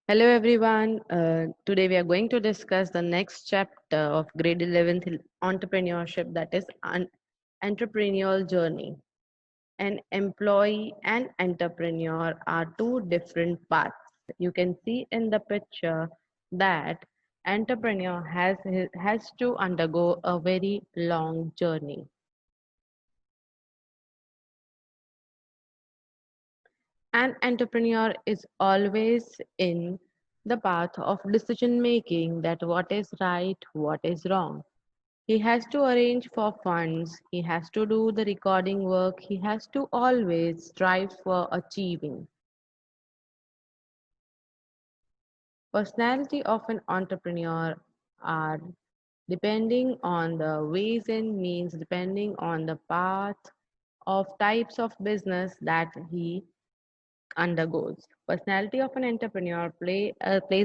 Hello everyone. Today we are going to discuss the next chapter of grade 11th entrepreneurship, that is an entrepreneurial journey. An employee and entrepreneur are two different paths. You can see in the picture that entrepreneur has to undergo a very long journey. An entrepreneur is always in the path of decision making, that what is right, what is wrong. He has to arrange for funds, he has to do the recording work, he has to always strive for achieving. Personality of an entrepreneur are depending on the ways and means, depending on the path of types of business that he undergoes. Personality of an entrepreneur plays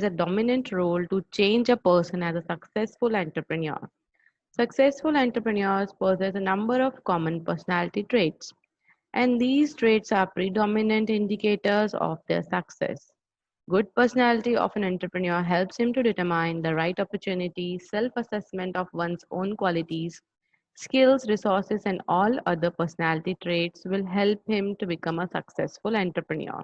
a dominant role to change a person as a successful entrepreneur. Successful entrepreneurs possess a number of common personality traits, and these traits are predominant indicators of their success. Good personality of an entrepreneur helps him to determine the right opportunity, self assessment of one's own qualities, skills, resources, and all other personality traits will help him to become a successful entrepreneur.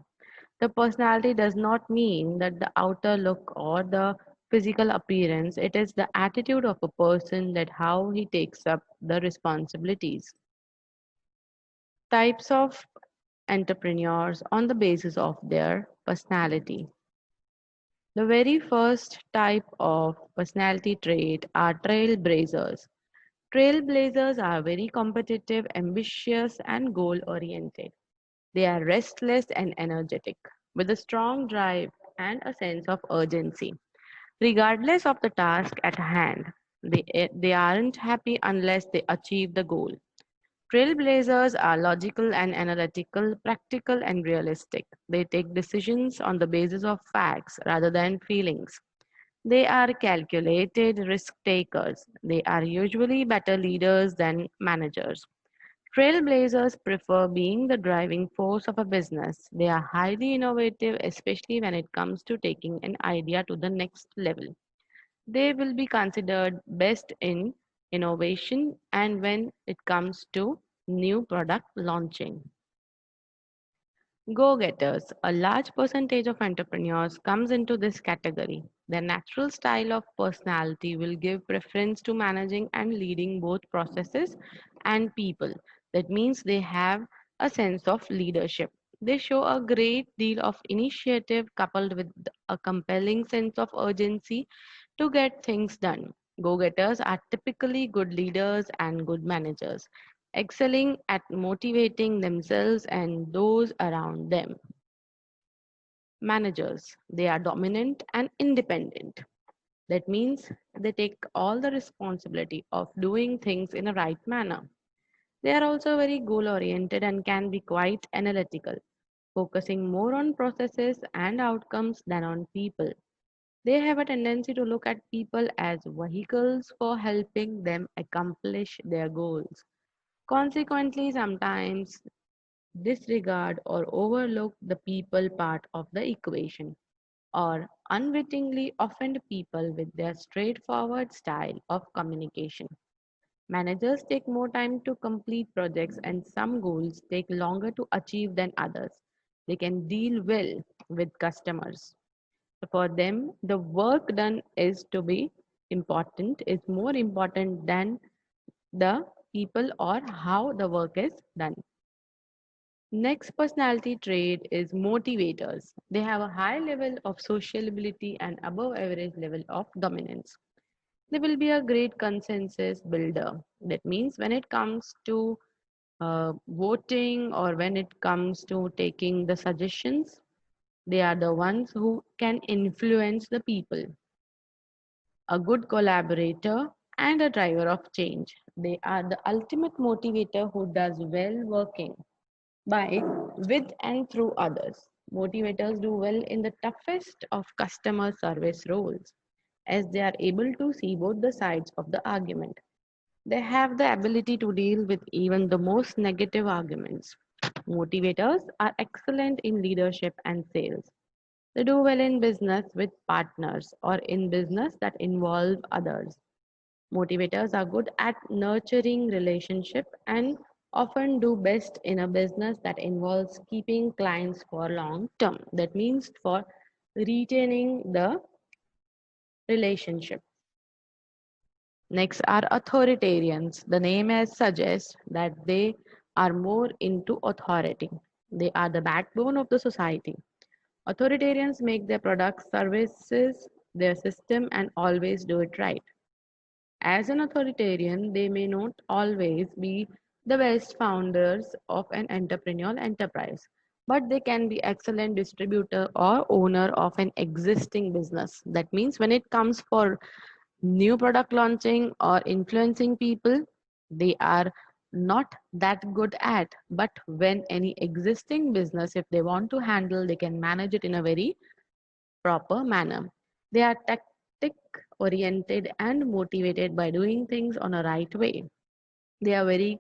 The personality does not mean that the outer look or the physical appearance, it is the attitude of a person, that how he takes up the responsibilities. Types of entrepreneurs on the basis of their personality. The very first type of personality trait are trailblazers. Trailblazers are very competitive, ambitious, and goal oriented. They are restless and energetic, with a strong drive and a sense of urgency. Regardless of the task at hand, they aren't happy unless they achieve the goal. Trailblazers are logical and analytical, practical and realistic. They take decisions on the basis of facts rather than feelings. They are calculated risk takers. They are usually better leaders than managers. Trailblazers prefer being the driving force of a business. They are highly innovative, especially when it comes to taking an idea to the next level. They will be considered best in innovation and when it comes to new product launching. Go-getters. A large percentage of entrepreneurs comes into this category. Their natural style of personality will give preference to managing and leading both processes and people. That means they have a sense of leadership. They show a great deal of initiative coupled with a compelling sense of urgency to get things done. Go-getters are typically good leaders and good managers, excelling at motivating themselves and those around them. Managers, they are dominant and independent. That means they take all the responsibility of doing things in a right manner. They are also very goal oriented and can be quite analytical, focusing more on processes and outcomes than on people. They have a tendency to look at people as vehicles for helping them accomplish their goals. Consequently, sometimes disregard or overlook the people part of the equation, or unwittingly offend people with their straightforward style of communication. Managers take more time to complete projects, and some goals take longer to achieve than others. They can deal well with customers. For them, the work done is more important than the people or how the work is done. Next personality trait is motivators. They have a high level of sociability and above average level of dominance. They will be a great consensus builder. That means when it comes to voting or when it comes to taking the suggestions, they are the ones who can influence the people. A good collaborator and a driver of change. They are the ultimate motivator who does well working by, with, and through others. Motivators do well in the toughest of customer service roles, as they are able to see both the sides of the argument. They have the ability to deal with even the most negative arguments. Motivators are excellent in leadership and sales. They do well in business with partners or in business that involve others. Motivators are good at nurturing relationship and often do best in a business that involves keeping clients for long term. That means for retaining the relationship. Next are authoritarians. The name as suggests that they are more into authority. They are the backbone of the society. Authoritarians make their products, services, their system, and always do it right. As an authoritarian, they may not always be the best founders of an entrepreneurial enterprise, but they can be excellent distributor or owner of an existing business. That means when it comes for new product launching or influencing people, they are not that good at. But when any existing business, if they want to handle, they can manage it in a very proper manner. They are tactic oriented and motivated by doing things on a right way. They are very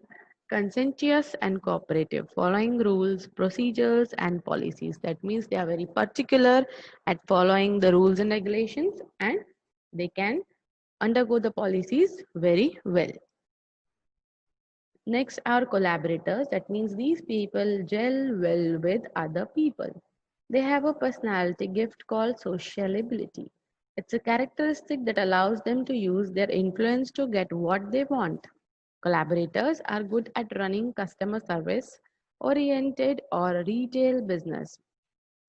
conscientious and cooperative, following rules, procedures, and policies. That means they are very particular at following the rules and regulations, and they can undergo the policies very well. Next are collaborators. That means these people gel well with other people. They have a personality gift called sociability. It's a characteristic that allows them to use their influence to get what they want. Collaborators are good at running customer service oriented or retail business.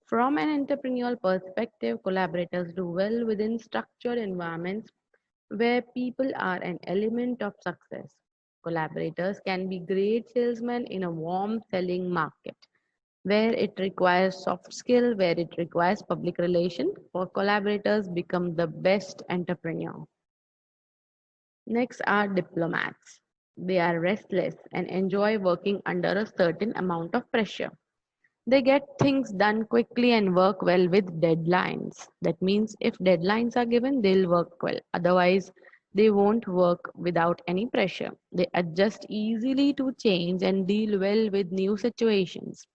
From an entrepreneurial perspective, collaborators do well within structured environments where people are an element of success. Collaborators can be great salesmen in a warm selling market where it requires soft skill, where it requires public relation. For collaborators become the best entrepreneur. Next are diplomats. They are restless and enjoy working under a certain amount of pressure. They get things done quickly and work well with deadlines. That means if deadlines are given, they'll work well. Otherwise, they won't work without any pressure. They adjust easily to change and deal well with new situations.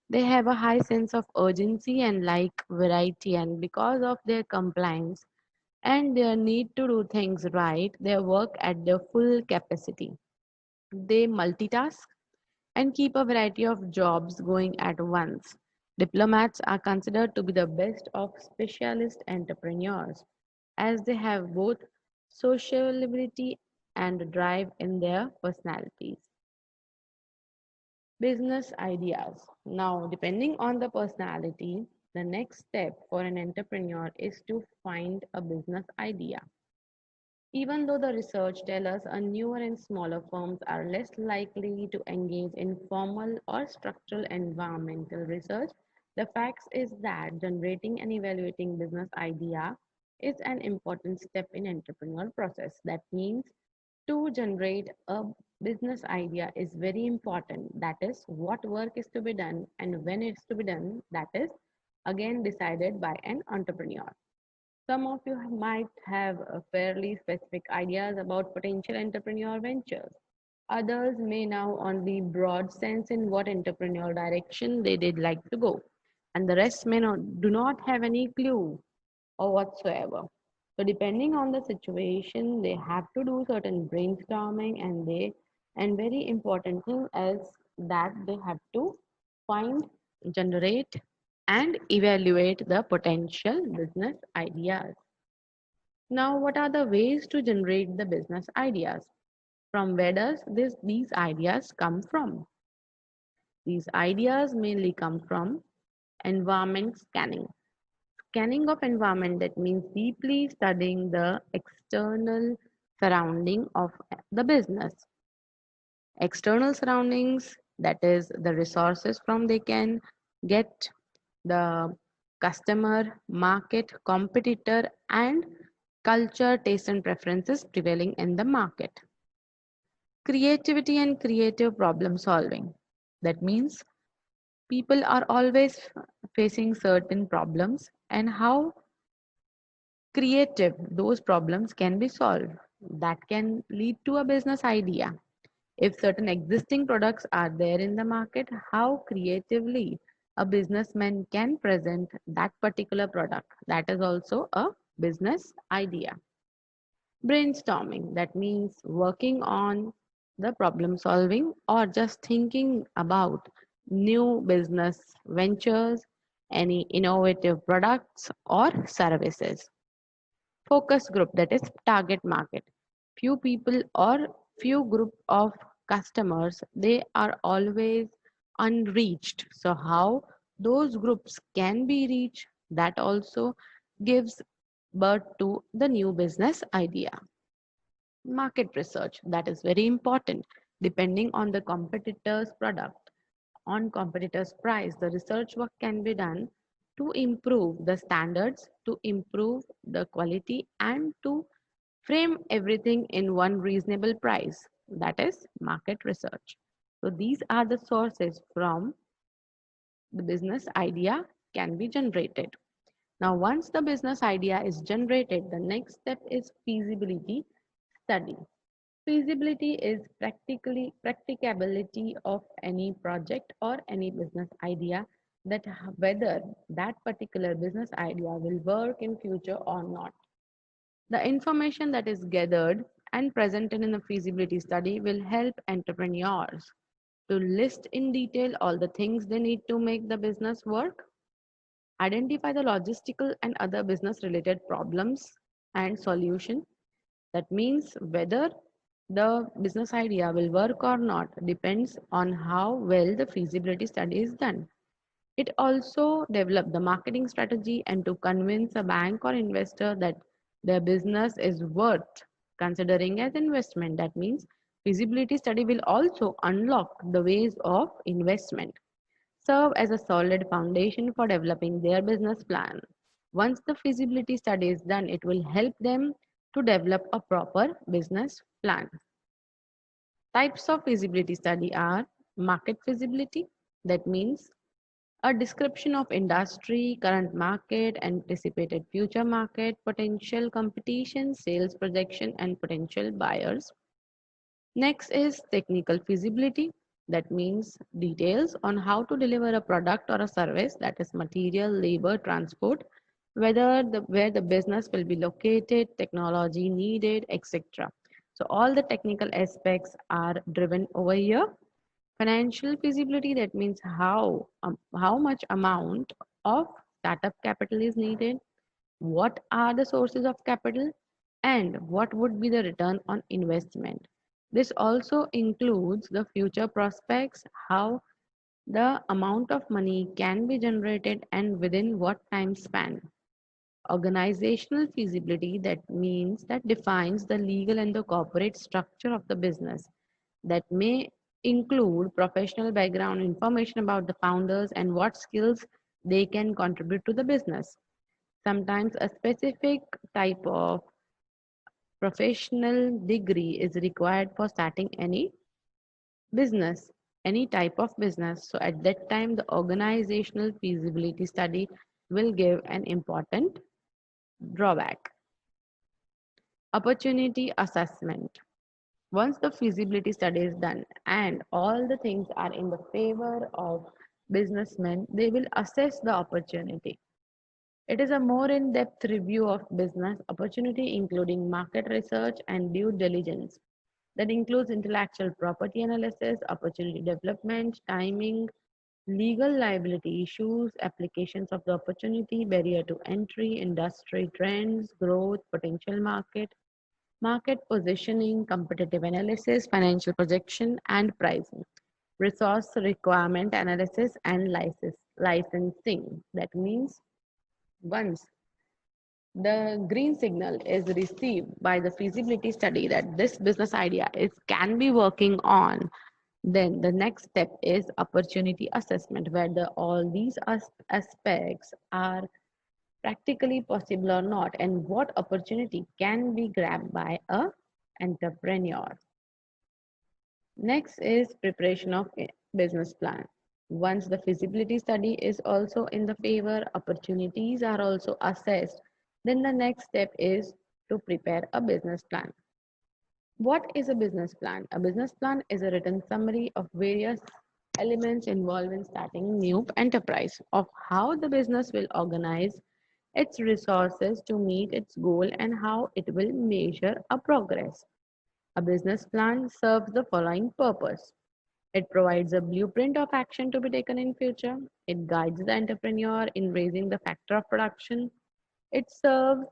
They have a high sense of urgency and like variety, and because of their compliance and their need to do things right, they work at their full capacity. They multitask and keep a variety of jobs going at once. Diplomats are considered to be the best of specialist entrepreneurs as they have both sociability and drive in their personalities. Business ideas. Now, depending on the personality, the next step for an entrepreneur is to find a business idea. Even though the research tells us a newer and smaller firms are less likely to engage in formal or structural environmental research, the fact is that generating and evaluating business idea is an important step in entrepreneurial process. That means to generate a business idea is very important. That is what work is to be done and when it's to be done. That is again decided by an entrepreneur. Some of you might have fairly specific ideas about potential entrepreneurial ventures. Others may now only broad sense in what entrepreneurial direction they did like to go. And the rest may not do not have any clue or whatsoever. So depending on the situation, they have to do certain brainstorming and very important thing is that they have to find, generate and evaluate the potential business ideas. Now, what are the ways to generate the business ideas? From where does these ideas come from? These ideas mainly come from environment scanning. Scanning of environment, that means deeply studying the external surrounding of the business. External surroundings, that is the resources from they can get, the customer, market, competitor, and culture, taste, and preferences prevailing in the market. Creativity and creative problem solving. That means people are always facing certain problems and how creative those problems can be solved. That can lead to a business idea. If certain existing products are there in the market, how creatively a businessman can present that particular product. That is also a business idea. Brainstorming, that means working on the problem solving or just thinking about new business ventures, any innovative products or services. Focus group, that is target market. Few people or few group of customers, they are always unreached. So how those groups can be reached, that also gives birth to the new business idea. Market research, that is very important. Depending on the competitor's product, on competitor's price, the research work can be done to improve the standards, to improve the quality, and to frame everything in one reasonable price. That is market research. So these are the sources from the business idea can be generated. Now, once the business idea is generated, the next step is feasibility study. Feasibility is practically practicability of any project or any business idea, that whether that particular business idea will work in future or not. The information that is gathered and presented in the feasibility study will help entrepreneurs to list in detail all the things they need to make the business work, identify the logistical and other business related problems and solution. That means whether the business idea will work or not depends on how well the feasibility study is done. It also develop the marketing strategy and to convince a bank or investor that their business is worth considering as investment. That means feasibility study will also unlock the ways of investment, serve as a solid foundation for developing their business plan. Once the feasibility study is done, it will help them to develop a proper business plan. Types of feasibility study are market feasibility, that means a description of industry, current market, anticipated future market, potential competition, sales projection, and potential buyers. Next is technical feasibility. That means details on how to deliver a product or a service, that is material, labor, transport, where the business will be located, technology needed, etc. So all the technical aspects are driven over here. Financial feasibility, that means how much amount of startup capital is needed, what are the sources of capital, and what would be the return on investment. This also includes the future prospects, how the amount of money can be generated and within what time span. Organizational feasibility, that means that defines the legal and the corporate structure of the business, that may include professional background information about the founders and what skills they can contribute to the business. Sometimes a specific type of professional degree is required for starting any business, any type of business. So at that time, the organizational feasibility study will give an important drawback. Opportunity assessment. Once the feasibility study is done and all the things are in the favor of businessmen, they will assess the opportunity. It is a more in-depth review of business opportunity, including market research and due diligence. That includes intellectual property analysis, opportunity development, timing, legal liability issues, applications of the opportunity, barrier to entry, industry trends, growth, potential market, market positioning, competitive analysis, financial projection, and pricing, resource requirement analysis, and licensing. That means once the green signal is received by the feasibility study that this business idea is can be working on, then the next step is opportunity assessment, where all these aspects are practically possible or not, and what opportunity can be grabbed by a entrepreneur. Next is preparation of a business plan. Once the feasibility study is also in the favor, opportunities are also assessed, then the next step is to prepare a business plan. What is a business plan? A business plan is a written summary of various Elements involved in starting new enterprise, of how the business will organize its resources to meet its goal and how it will measure a progress. A business plan serves the following purpose. It provides a blueprint of action to be taken in future. It guides the entrepreneur in raising the factor of production. It serves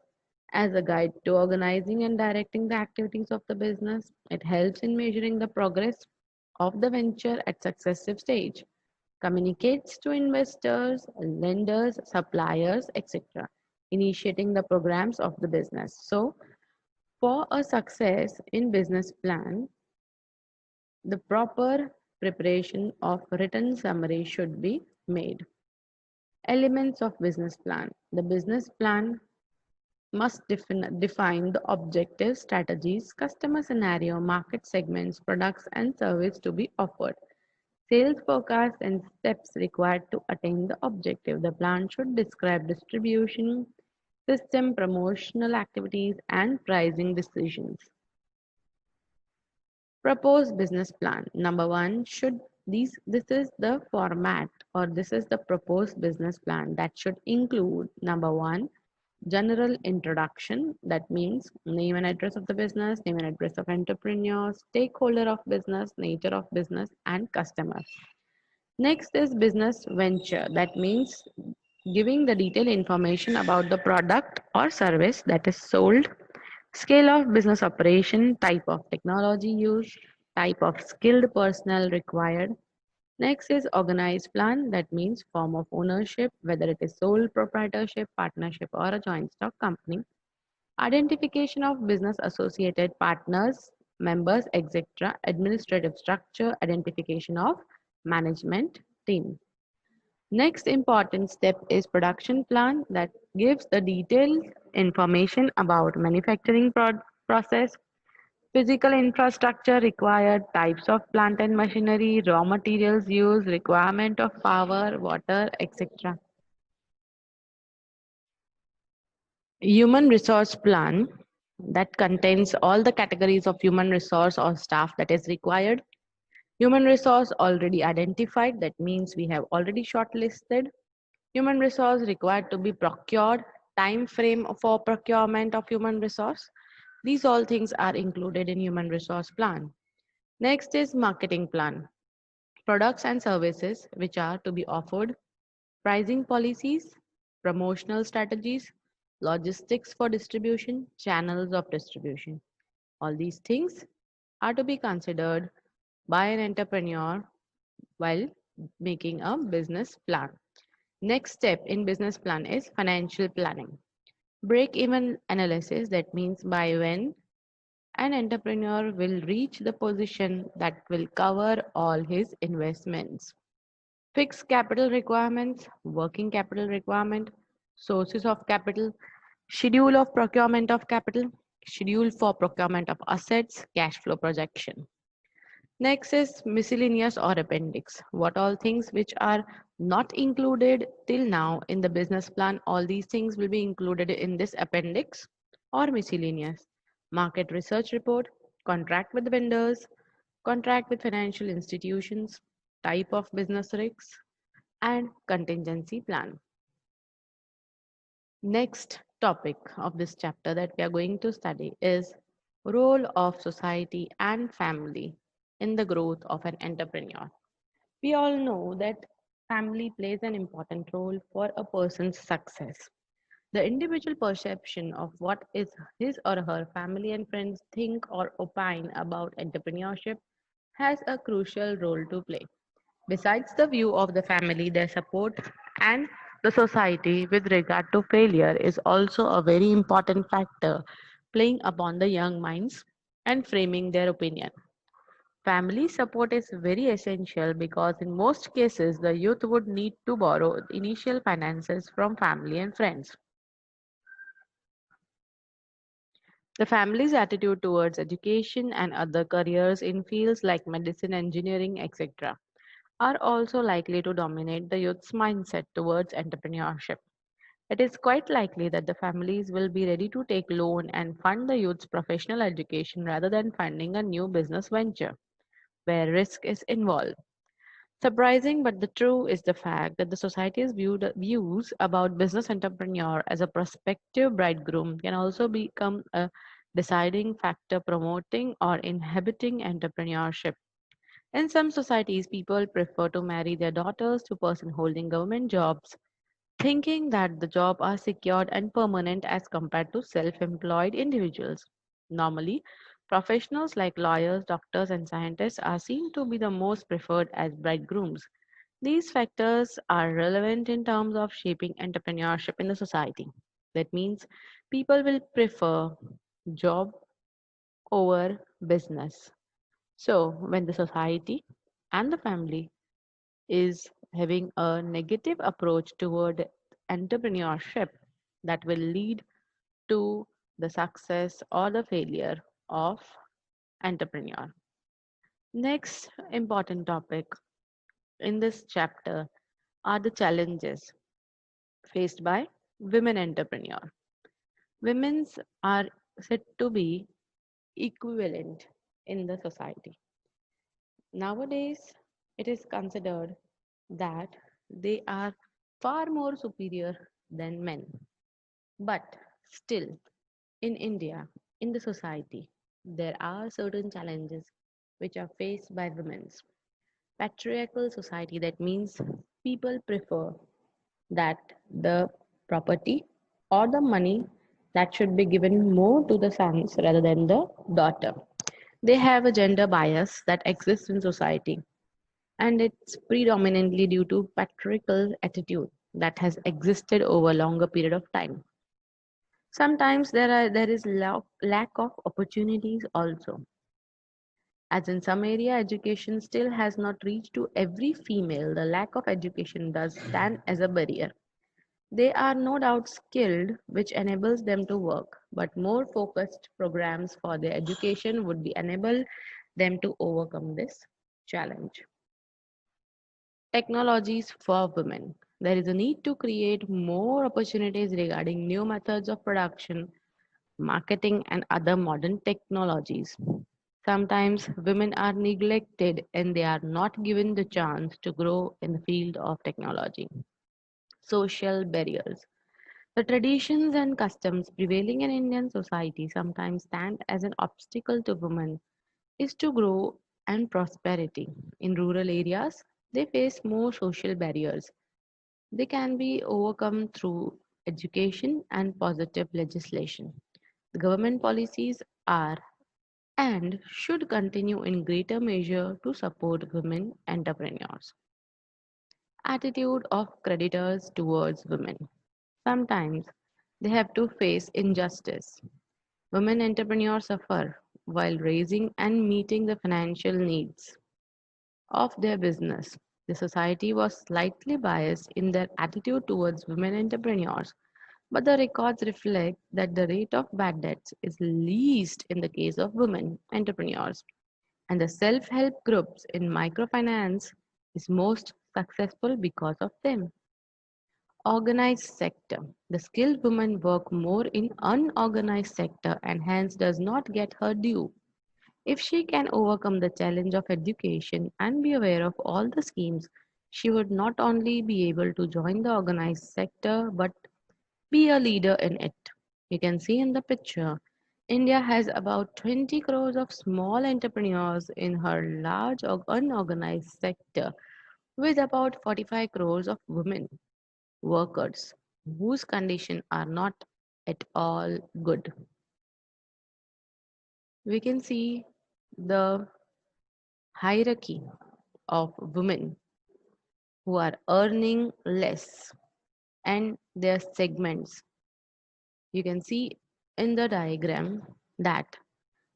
as a guide to organizing and directing the activities of the business. It helps in measuring the progress of the venture at successive stage. Communicates to investors, lenders, suppliers, etc., initiating the programs of the business. So, for a success in business plan, the proper preparation of written summary should be made. Elements of business plan. The business plan must define the objectives, strategies, customer scenario, market segments, products, and service to be offered. Sales forecast and steps required to attain the objective. The plan should describe distribution, system, promotional activities, and pricing decisions. Proposed business plan. Number one, should this is the format or this is the proposed business plan that should include number one, general introduction. That means name and address of the business, name and address of entrepreneur, stakeholder of business, nature of business, and customers. Next is business venture. That means giving the detailed information about the product or service that is sold, scale of business operation, type of technology used, type of skilled personnel required. Next is organized plan. That means form of ownership, whether it is sole proprietorship, partnership, or a joint stock company. Identification of business associated partners, members, etc. Administrative structure, identification of management team. Next important step is production plan that gives the detailed information about manufacturing process, physical infrastructure required, types of plant and machinery, raw materials used, requirement of power, water, etc. Human resource plan that contains all the categories of human resource or staff that is required. Human resource already identified, that means we have already shortlisted. Human resource required to be procured, time frame for procurement of human resource. These all things are included in human resource plan. Next is marketing plan. Products and services which are to be offered, pricing policies, promotional strategies, logistics for distribution, channels of distribution. All these things are to be considered by an entrepreneur while making a business plan. Next step in business plan is financial planning. Break-even analysis, that means by when an entrepreneur will reach the position that will cover all his investments. Fixed capital requirements, working capital requirement, sources of capital, schedule of procurement of capital, schedule for procurement of assets, cash flow projection. Next is miscellaneous or appendix. What all things which are not included till now in the business plan, all these things will be included in this appendix or miscellaneous. Market research report, contract with vendors, contract with financial institutions, type of business risks, and contingency plan. Next topic of this chapter that we are going to study is role of society and family in the growth of an entrepreneur. We all know that family plays an important role for a person's success. The individual perception of what is his or her family and friends think or opine about entrepreneurship has a crucial role to play. Besides the view of the family, their support and the society with regard to failure is also a very important factor playing upon the young minds and framing their opinion. Family support is very essential because in most cases the youth would need to borrow initial finances from family and friends. The family's attitude towards education and other careers in fields like medicine, engineering, etc., are also likely to dominate the youth's mindset towards entrepreneurship. It is quite likely that the families will be ready to take loan and fund the youth's professional education rather than funding a new business venture where risk is involved. Surprising but the true is the fact that the society's views about business entrepreneur as a prospective bridegroom can also become a deciding factor promoting or inhibiting entrepreneurship. In some societies, people prefer to marry their daughters to persons holding government jobs, thinking that the job are secured and permanent as compared to self-employed individuals. Normally, professionals like lawyers, doctors, and scientists are seen to be the most preferred as bridegrooms. These factors are relevant in terms of shaping entrepreneurship in the society. That means people will prefer job over business. So, when the society and the family is having a negative approach toward entrepreneurship, that will lead to the success or the failure of entrepreneur. Next important topic in this chapter are the challenges faced by women entrepreneur. Women's are said to be equivalent in the society. Nowadays, it is considered that they are far more superior than men. But still, in India, in the society, there are certain challenges which are faced by women. Patriarchal society, that means people prefer that the property or the money that should be given more to the sons rather than the daughter. They have a gender bias that exists in society, and it's predominantly due to patriarchal attitude that has existed over a longer period of time. Sometimes there is lack of opportunities also, as in some area education still has not reached to every female. The lack of education does stand as a barrier. They are no doubt skilled, which enables them to work, but more focused programs for their education would be enable them to overcome this challenge. Technologies for women. There is a need to create more opportunities regarding new methods of production, marketing, and other modern technologies. Sometimes women are neglected and they are not given the chance to grow in the field of technology. Social barriers. The traditions and customs prevailing in Indian society sometimes stand as an obstacle to women is to grow and prosperity. In rural areas, they face more social barriers. They can be overcome through education and positive legislation. The government policies are and should continue in greater measure to support women entrepreneurs. Attitude of creditors towards women. Sometimes they have to face injustice. Women entrepreneurs suffer while raising and meeting the financial needs of their business. The society was slightly biased in their attitude towards women entrepreneurs, but the records reflect that the rate of bad debts is least in the case of women entrepreneurs, and the self help groups in microfinance is most successful because of them. Organized sector. The skilled women work more in unorganized sector and hence does not get her due. If she can overcome the challenge of education and be aware of all the schemes, she would not only be able to join the organized sector but be a leader in it. You can see in the picture, India has about 20 crores of small entrepreneurs in her large unorganized sector with about 45 crores of women workers whose conditions are not at all good. We can see the hierarchy of women who are earning less and their segments. You can see in the diagram that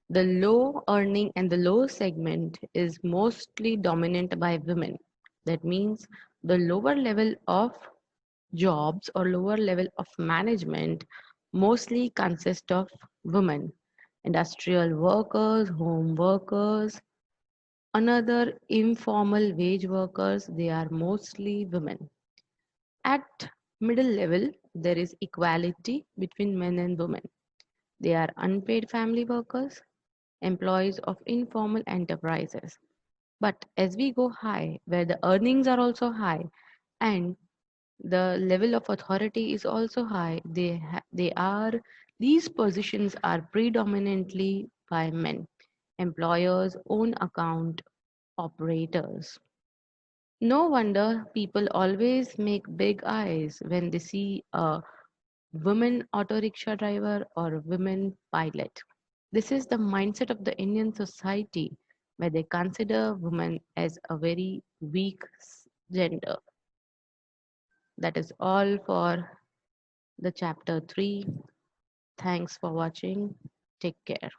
the low earning and the low segment is mostly dominant by women. That means the lower level of jobs or lower level of management mostly consist of women, industrial workers, home workers, another informal wage workers, they are mostly women. At middle level, there is equality between men and women. They are unpaid family workers, employees of informal enterprises. But as we go high, where the earnings are also high and the level of authority is also high, these positions are predominantly by men, employers, own account operators. No wonder people always make big eyes when they see a women auto rickshaw driver or a women pilot. This is the mindset of the Indian society where they consider women as a very weak gender. That is all for the chapter 3. Thanks for watching. Take care.